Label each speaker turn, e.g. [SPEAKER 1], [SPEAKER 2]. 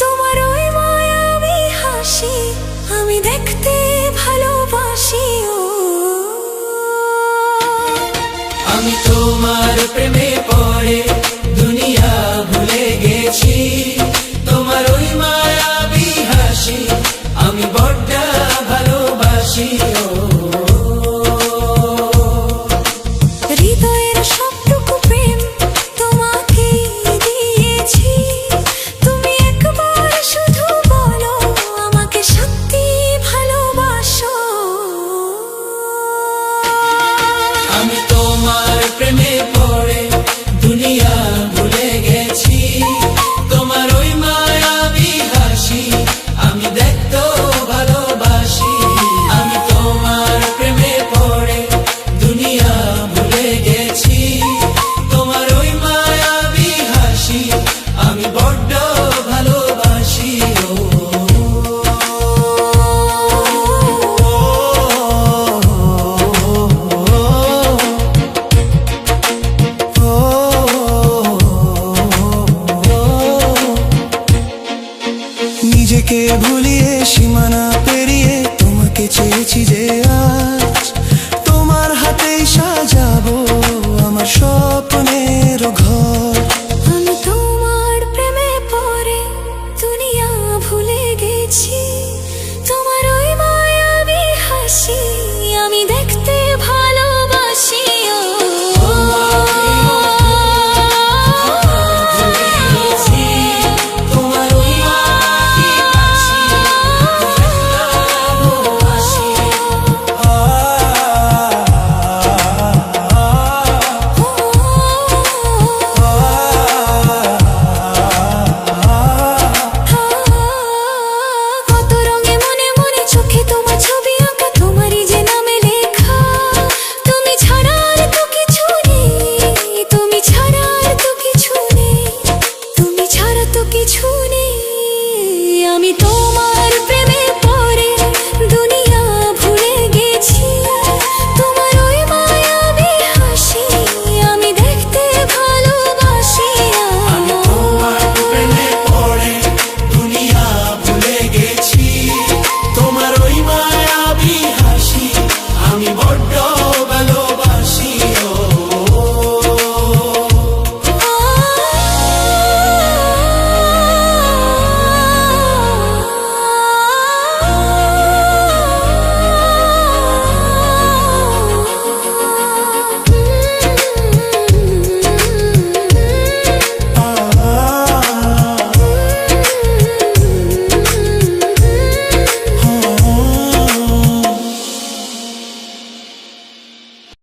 [SPEAKER 1] তোমার ওই মায়াবী হাসি আমি দেখতে ভালোবাসি।
[SPEAKER 2] আমি তোমার প্রেমে পড়ে দুনিয়া ভুলে গেছি, তোমার ওই মায়াবী হাসি আমি বড্ড ভালোবাসি।
[SPEAKER 1] হৃদয়ের সবটুকু প্রেম তোমাকে দিয়েছি, তুমি একবার শুধু বলো আমাকে সত্যি ভালোবাসো।
[SPEAKER 2] আমি তোমার প্রেমে পড়ে দুনিয়া ভুলে গেছি, তোমার ওই মায়াবী হাসি আমি দেখতে ভালোবাসি। আমি তোমার প্রেমে পড়ে দুনিয়া ভুলে গেছি, তোমার ওই মায়াবী হাসি আমি বড্ড ভালোবাসি।
[SPEAKER 3] নিজেকে ভুলিয়ে সীমানা পেরিয়ে তোমাকে চেয়েছি যে আজ